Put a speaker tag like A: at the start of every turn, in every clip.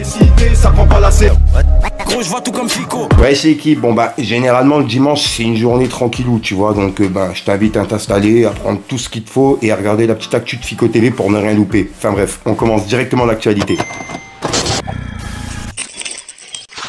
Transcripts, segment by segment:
A: cité, ça prend pas la serre.
B: Gros, je vois tout comme Fico.
C: Ouais, c'est équipe. Bon, bah, généralement, le dimanche, c'est une journée tranquillou, tu vois. Donc, bah, je t'invite à t'installer, à prendre tout ce qu'il te faut et à regarder la petite actu de Fico TV pour ne rien louper. Enfin, bref, on commence directement l'actualité.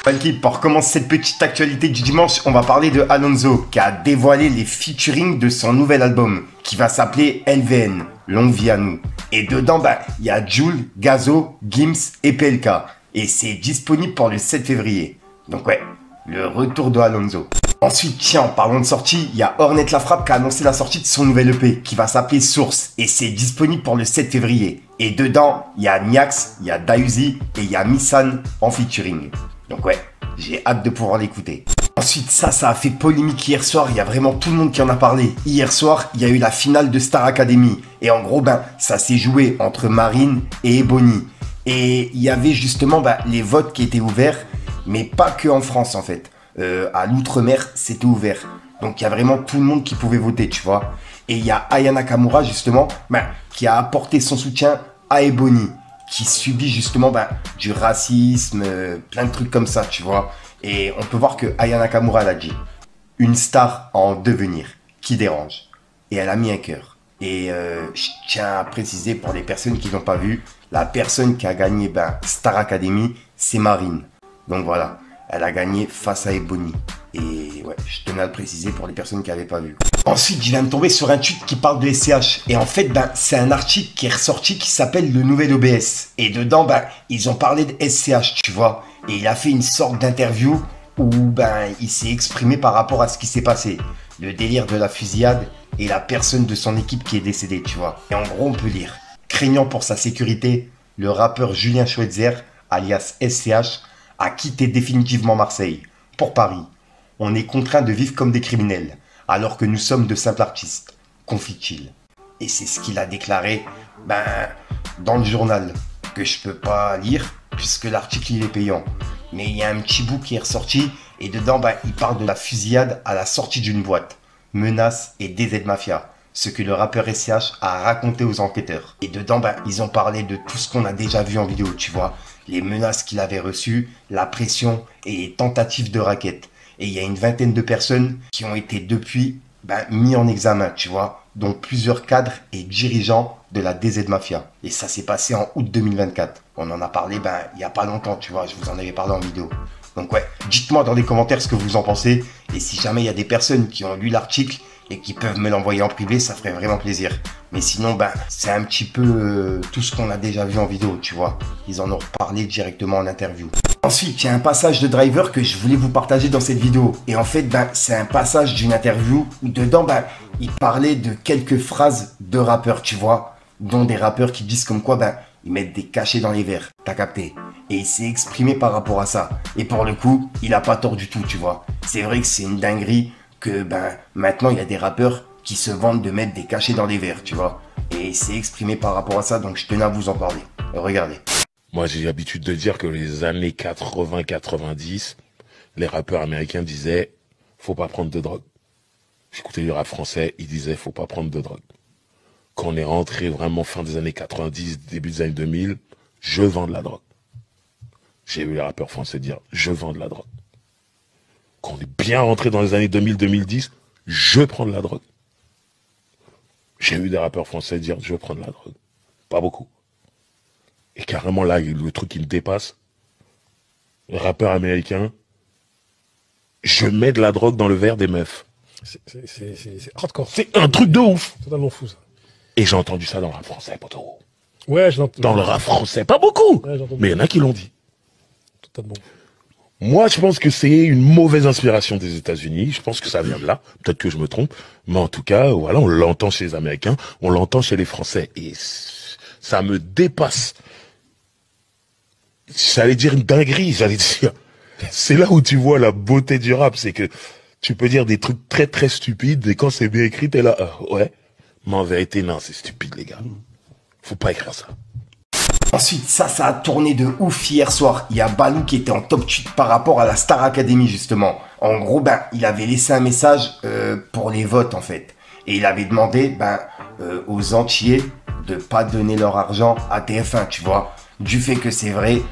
C: L'équipe, pour commencer cette petite actualité du dimanche, on va parler de Alonso, qui a dévoilé les featuring de son nouvel album, qui va s'appeler LVN, Longue Vie à Nous. Et dedans, bah, il y a Jul, Gazo, Gims et PLK. Et c'est disponible pour le 7 février. Donc ouais, le retour de Alonso. Ensuite, tiens, en parlant de sortie, il y a Ornette La Frappe qui a annoncé la sortie de son nouvel EP, qui va s'appeler Source. Et c'est disponible pour le 7 février. Et dedans, il y a Niax, il y a Dayuzi et il y a Missan en featuring. Donc ouais, j'ai hâte de pouvoir l'écouter. Ensuite, ça a fait polémique hier soir, il y a vraiment tout le monde qui en a parlé. Hier soir, il y a eu la finale de Star Academy. Et en gros, ben, ça s'est joué entre Marine et Ebony. Et il y avait justement les votes qui étaient ouverts, mais pas que en France en fait. À l'outre-mer, c'était ouvert. Donc il y a vraiment tout le monde qui pouvait voter, tu vois. Et il y a Aya Nakamura justement, qui a apporté son soutien à Ebony, qui subit justement du racisme, plein de trucs comme ça, tu vois. Et on peut voir que Aya Nakamura l'a dit. Une star en devenir, qui dérange. Et elle a mis un cœur. Et je tiens à préciser pour les personnes qui n'ont pas vu, la personne qui a gagné Star Academy, c'est Marine. Donc voilà, elle a gagné face à Ebony. Et ouais, je tenais à le préciser pour les personnes qui n'avaient pas vu. Ensuite, je viens de tomber sur un tweet qui parle de SCH. Et en fait, c'est un article qui est ressorti qui s'appelle Le Nouvel OBS. Et dedans, ils ont parlé de SCH, tu vois. Et il a fait une sorte d'interview où il s'est exprimé par rapport à ce qui s'est passé. Le délire de la fusillade et la personne de son équipe qui est décédée, tu vois. Et en gros, on peut lire. Craignant pour sa sécurité, le rappeur Julien Schweitzer, alias SCH, a quitté définitivement Marseille pour Paris. On est contraint de vivre comme des criminels, alors que nous sommes de simples artistes, confie-t-il. Et c'est ce qu'il a déclaré dans le journal, que je peux pas lire, puisque l'article il est payant. Mais il y a un petit bout qui est ressorti, et dedans il parle de la fusillade à la sortie d'une boîte, menaces et DZ Mafia, ce que le rappeur SCH a raconté aux enquêteurs. Et dedans, ils ont parlé de tout ce qu'on a déjà vu en vidéo, tu vois. Les menaces qu'il avait reçues, la pression et les tentatives de raquettes. Et il y a une vingtaine de personnes qui ont été depuis mis en examen, tu vois, dont plusieurs cadres et dirigeants de la DZ Mafia. Et ça s'est passé en août 2024. On en a parlé il n'y a pas longtemps, tu vois, je vous en avais parlé en vidéo. Donc ouais, dites-moi dans les commentaires ce que vous en pensez. Et si jamais il y a des personnes qui ont lu l'article et qui peuvent me l'envoyer en privé, ça ferait vraiment plaisir. Mais sinon, c'est un petit peu tout ce qu'on a déjà vu en vidéo, tu vois. Ils en ont parlé directement en interview. Ensuite, il y a un passage de Driver que je voulais vous partager dans cette vidéo. Et en fait, c'est un passage d'une interview où dedans, il parlait de quelques phrases de rappeurs, tu vois. Dont des rappeurs qui disent comme quoi, ils mettent des cachets dans les verres. T'as capté? Et il s'est exprimé par rapport à ça. Et pour le coup, il a pas tort du tout, tu vois. C'est vrai que c'est une dinguerie que maintenant il y a des rappeurs qui se vantent de mettre des cachets dans les verres, tu vois. Et il s'est exprimé par rapport à ça, donc je tenais à vous en parler. Regardez.
D: Moi, j'ai l'habitude de dire que les années 80-90, les rappeurs américains disaient « faut pas prendre de drogue ». J'écoutais du rap français, ils disaient « faut pas prendre de drogue ». Quand on est rentré vraiment fin des années 90, début des années 2000, je vends de la drogue. J'ai vu les rappeurs français dire « je vends de la drogue ». Quand on est bien rentré dans les années 2000-2010, je prends de la drogue. J'ai eu des rappeurs français dire « je prends de la drogue ». Pas beaucoup. Et carrément là, le truc qui me dépasse, le rappeur américain, je mets de la drogue dans le verre des meufs.
E: C'est hardcore.
D: C'est un truc de ouf.
E: Totalement fou ça.
D: Et j'ai entendu ça dans le rap français, poteau.
E: Ouais, je l'entends.
D: Dans le rap français, pas beaucoup.
E: Ouais,
D: mais il y en a qui l'ont dit.
E: Totalement.
D: Moi, je pense que c'est une mauvaise inspiration des États-Unis. Je pense que ça vient de là. Peut-être que je me trompe. Mais en tout cas, voilà, on l'entend chez les Américains, on l'entend chez les Français. Et ça me dépasse. J'allais dire une dinguerie, j'allais dire. C'est là où tu vois la beauté du rap, c'est que tu peux dire des trucs très très stupides, et quand c'est bien écrit, t'es là, ouais. Mais en vérité, non, c'est stupide, les gars. Faut pas écrire ça.
C: Ensuite, ça a tourné de ouf hier soir. Il y a Balou qui était en top tweet par rapport à la Star Academy, justement. En gros, il avait laissé un message pour les votes, en fait. Et il avait demandé aux Antillais de pas donner leur argent à TF1, tu vois. Du fait que c'est vrai,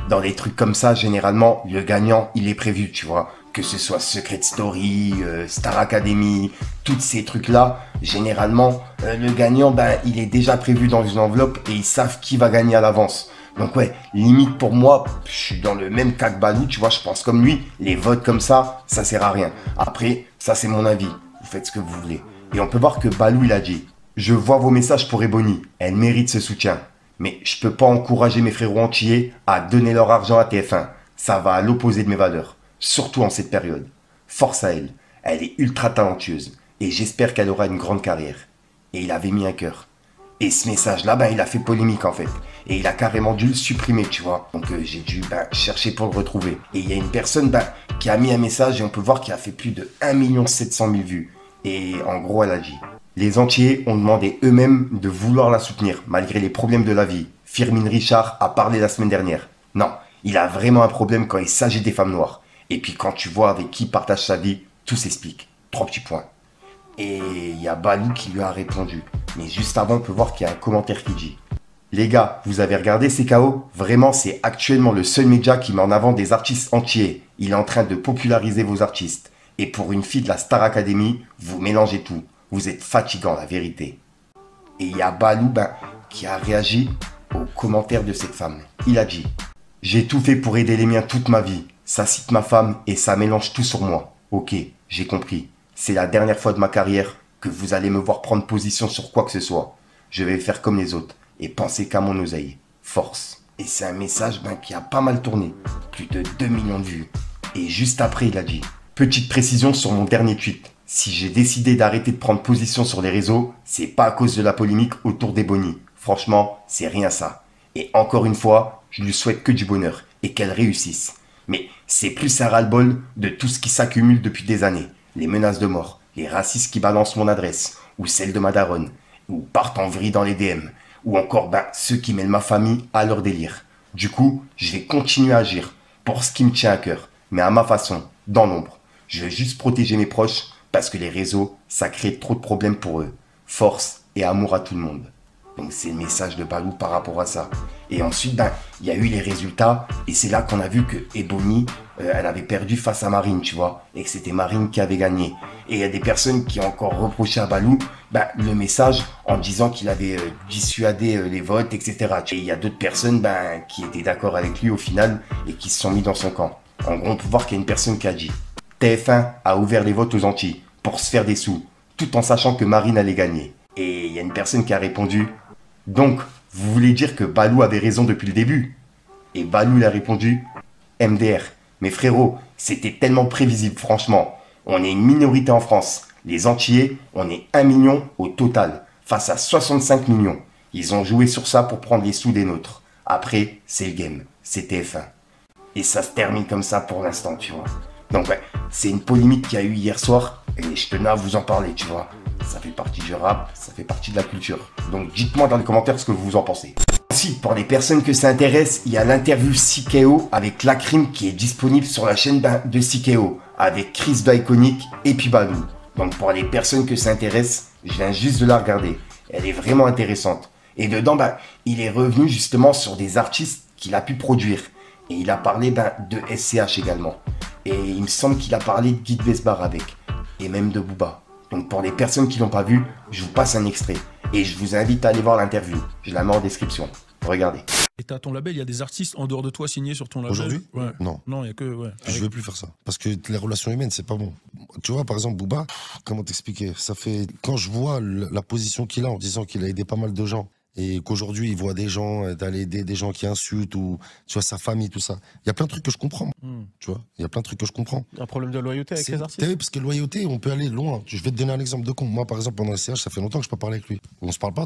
C: dans des trucs comme ça, généralement, le gagnant, il est prévu, tu vois. Que ce soit Secret Story, Star Academy, tous ces trucs-là, généralement, le gagnant, ben, il est déjà prévu dans une enveloppe et ils savent qui va gagner à l'avance. Donc ouais, limite pour moi, je suis dans le même cas que Balou, tu vois, je pense comme lui, les votes comme ça sert à rien. Après, ça c'est mon avis, vous faites ce que vous voulez. Et on peut voir que Balou, il a dit, je vois vos messages pour Ebony, elle mérite ce soutien. Mais je peux pas encourager mes frérots antillais à donner leur argent à TF1. Ça va à l'opposé de mes valeurs, surtout en cette période. Force à elle, elle est ultra talentueuse et j'espère qu'elle aura une grande carrière. Et il avait mis un cœur. Et ce message-là, ben, il a fait polémique en fait. Et il a carrément dû le supprimer, tu vois. Donc j'ai dû chercher pour le retrouver. Et il y a une personne qui a mis un message et on peut voir qu'il a fait plus de 1 700 000 vues. Et en gros, elle a dit: les Antillais ont demandé eux-mêmes de vouloir la soutenir, malgré les problèmes de la vie. Firmin Richard a parlé la semaine dernière. Non, il a vraiment un problème quand il s'agit des femmes noires. Et puis quand tu vois avec qui il partage sa vie, tout s'explique. 3 petits points. Et il y a Balou qui lui a répondu. Mais juste avant, on peut voir qu'il y a un commentaire qui dit: les gars, vous avez regardé CKO? Vraiment, c'est actuellement le seul média qui met en avant des artistes entiers. Il est en train de populariser vos artistes. Et pour une fille de la Star Academy, vous mélangez tout. Vous êtes fatigant, la vérité. Et il y a Balou qui a réagi aux commentaires de cette femme. Il a dit: j'ai tout fait pour aider les miens toute ma vie. Ça cite ma femme et ça mélange tout sur moi. Ok, j'ai compris. C'est la dernière fois de ma carrière que vous allez me voir prendre position sur quoi que ce soit. Je vais faire comme les autres et penser qu'à mon oseille. Force. Et c'est un message qui a pas mal tourné. Plus de 2 millions de vues. Et juste après, il a dit: petite précision sur mon dernier tweet. Si j'ai décidé d'arrêter de prendre position sur les réseaux, c'est pas à cause de la polémique autour d'Ebony. Franchement, c'est rien ça. Et encore une fois, je lui souhaite que du bonheur et qu'elle réussisse. Mais c'est plus un ras-le-bol de tout ce qui s'accumule depuis des années. Les menaces de mort, les racistes qui balancent mon adresse, ou celle de ma daronne, ou partent en vrille dans les DM, ou encore ceux qui mêlent ma famille à leur délire. Du coup, je vais continuer à agir pour ce qui me tient à cœur, mais à ma façon, dans l'ombre. Je veux juste protéger mes proches parce que les réseaux, ça crée trop de problèmes pour eux. Force et amour à tout le monde. Donc c'est le message de Balou par rapport à ça. Et ensuite, il y a eu les résultats et c'est là qu'on a vu que Ebony, elle avait perdu face à Marine, tu vois, et que c'était Marine qui avait gagné. Et il y a des personnes qui ont encore reproché à Balou le message en disant qu'il avait dissuadé les votes, etc. Et il y a d'autres personnes qui étaient d'accord avec lui au final et qui se sont mis dans son camp. En gros, on peut voir qu'il y a une personne qui a dit: TF1 a ouvert les votes aux Antilles pour se faire des sous, tout en sachant que Marine allait gagner. Et il y a une personne qui a répondu: donc, vous voulez dire que Balou avait raison depuis le début? Et Balou il a répondu: MDR, mais frérot, c'était tellement prévisible, franchement. On est une minorité en France. Les Antillais, on est 1 million au total, face à 65 millions. Ils ont joué sur ça pour prendre les sous des nôtres. Après, c'est le game, c'est TF1. Et ça se termine comme ça pour l'instant, tu vois. Donc ouais, c'est une polémique qu'il y a eu hier soir, et je tenais à vous en parler, tu vois. Ça fait partie du rap, ça fait partie de la culture. Donc dites-moi dans les commentaires ce que vous en pensez. Ensuite, pour les personnes que ça intéresse, il y a l'interview CKO avec Lacrim qui est disponible sur la chaîne de CKO, avec Chris de Iconic et puis Balou. Donc pour les personnes que ça intéresse, je viens juste de la regarder. Elle est vraiment intéressante. Et dedans, il est revenu justement sur des artistes qu'il a pu produire. Et il a parlé de SCH également. Et il me semble qu'il a parlé de Guy Besbar avec. Et même de Booba. Donc pour les personnes qui l'ont pas vu, je vous passe un extrait. Et je vous invite à aller voir l'interview. Je la mets en description. Regardez.
A: Et t'as ton label, il y a des artistes en dehors de toi signés sur ton label?
F: Aujourd'hui?
A: Ouais.
F: Non.
A: Non, il y a que... Ouais.
F: Je veux plus faire ça. Parce que les relations humaines, c'est pas bon. Tu vois, par exemple, Booba, comment t'expliquer? Ça fait... Quand je vois la position qu'il a en disant qu'il a aidé pas mal de gens, et qu'aujourd'hui, il voit des gens, d'aller aider des gens qui insultent, ou tu vois, sa famille, tout ça. Il y a plein de trucs que je comprends. Tu vois, il y a plein de trucs que je comprends.
G: Un problème de loyauté avec les artistes?
F: Oui, parce que loyauté, on peut aller loin. Je vais te donner un exemple de con. Moi, par exemple, pendant le CH, ça fait longtemps que je peux pas parler avec lui. On se parle pas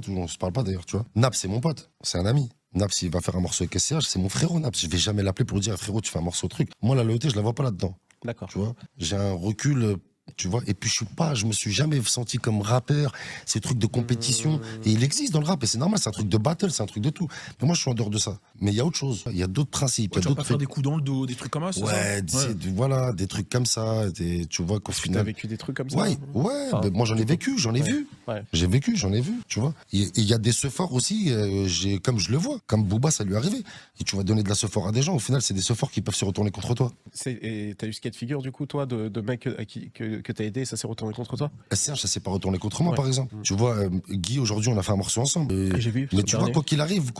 F: d'ailleurs, tu vois. Naps, c'est mon pote, c'est un ami. Naps, s'il va faire un morceau avec SCH, c'est mon frérot, Naps. Je vais jamais l'appeler pour lui dire: frérot, tu fais un morceau truc. Moi, la loyauté, je la vois pas là-dedans.
G: D'accord.
F: Tu vois, j'ai un recul, tu vois, et puis je me suis jamais senti comme rappeur, ces trucs de compétition, et il existe dans le rap, et c'est normal, c'est un truc de battle, c'est un truc de tout. Mais moi, je suis en dehors de ça. Mais il y a autre chose, il y a d'autres principes.
A: Ouais,
F: Il y
A: tu
F: a
A: vas pas
F: d'autres
A: faire des coups dans le dos, des trucs comme ça,
F: ouais, voilà, des trucs comme ça, tu vois qu'au
G: Tu as
F: final...
G: vécu des trucs comme ça?
F: Ouais,
G: Enfin,
F: moi j'en ai vécu, j'en ai vu.
G: Ouais.
F: J'ai vécu, j'en ai vu, tu vois. Il y a des sephores aussi, comme je le vois, comme Booba, ça lui est arrivé. Et tu vas donner de la sephore à des gens, au final, c'est des sephores qui peuvent se retourner contre toi.
G: Et t'as eu ce cas de figure, du coup, toi, de mec que t'as aidé et ça s'est retourné contre toi?
F: SCH, ça s'est pas retourné contre moi, par exemple. Tu vois, Guy, aujourd'hui, on a fait un morceau ensemble.
G: J'ai vu.
F: Mais tu vois, quoi qu'il arrive,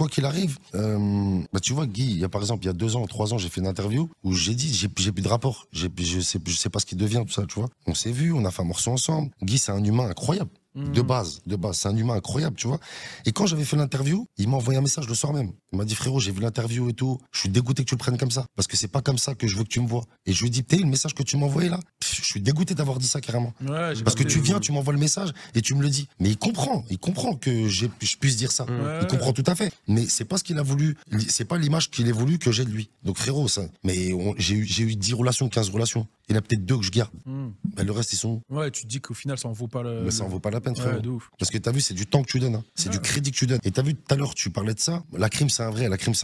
F: bah, tu vois, Guy, par exemple, il y a 2 ans, 3 ans, j'ai fait une interview où j'ai dit, j'ai plus de rapport. Je sais pas ce qu'il devient, tout ça, tu vois. On s'est vu, on a fait un morceau ensemble. Guy, c'est un humain incroyable. De base, c'est un humain incroyable, tu vois. Et quand j'avais fait l'interview, il m'a envoyé un message le soir même. Il m'a dit, frérot, j'ai vu l'interview et tout. Je suis dégoûté que tu le prennes comme ça. Parce que c'est pas comme ça que je veux que tu me vois. Et je lui ai dit, t'es le message que tu m'as envoyé là. Je suis dégoûté d'avoir dit ça carrément.
A: Ouais,
F: parce que tu viens, tu m'envoies le message et tu me le dis. Mais il comprend que je puisse dire ça. Il comprend tout à fait. Mais c'est pas ce qu'il a voulu. C'est pas l'image qu'il a voulu que j'ai de lui. Donc frérot, ça. Mais j'ai eu 10 relations, 15 relations. Il y en a peut-être 2 que je garde. Ben, le reste, ils sont.
A: Ouais, tu te dis qu'au final, ça en vaut pas le.
F: Mais ça en vaut pas la peine, frérot.
A: Ouais, de ouf.
F: Parce que t'as vu, c'est du temps que tu donnes. Hein. C'est du crédit que tu donnes. Et t'as vu, tout à l'heure, tu parlais de ça. La crime, c'est un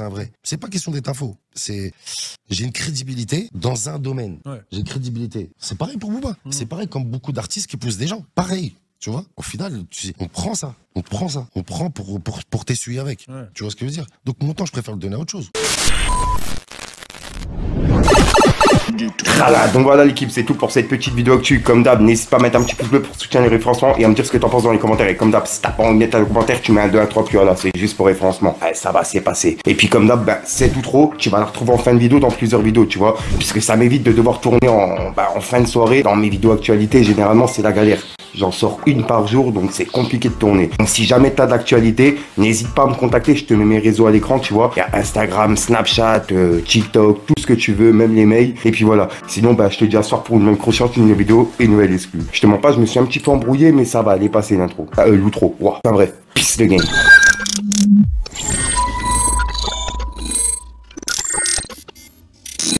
F: vrai. C'est pas question d'être un faux. J'ai une crédibilité dans un domaine. Ouais. J'ai une crédibilité. C'est pareil pour Booba. C'est pareil comme beaucoup d'artistes qui poussent des gens. Pareil. Tu vois, au final, on prend ça. On prend pour t'essuyer avec. Ouais. Tu vois ce que je veux dire? Donc, mon temps, je préfère le donner à autre chose.
C: Voilà, donc voilà l'équipe, c'est tout pour cette petite vidéo actu. Comme d'hab, n'hésite pas à mettre un petit pouce bleu pour soutenir les référencements et à me dire ce que t'en penses dans les commentaires. Et comme d'hab, si t'as pas envie de mettre un commentaire, tu mets un 2, un 3, puis voilà, c'est juste pour référencement. Allez, ça va, c'est passé. Et puis comme d'hab, c'est tout trop. Tu vas la retrouver en fin de vidéo dans plusieurs vidéos, tu vois, puisque ça m'évite de devoir tourner en fin de soirée. Dans mes vidéos actualité, généralement, c'est la galère. J'en sors une par jour, donc c'est compliqué de tourner. Donc si jamais t'as de l'actualité, n'hésite pas à me contacter, je te mets mes réseaux à l'écran, tu vois. Il y a Instagram, Snapchat, TikTok, tout ce que tu veux, même les mails. Et puis voilà. Sinon, je te dis à ce soir pour une même croissance, une nouvelle vidéo et une nouvelle exclue. Je te mens pas, je me suis un petit peu embrouillé, mais ça va aller passer l'intro. L'outro. Wow. Enfin bref, peace the game.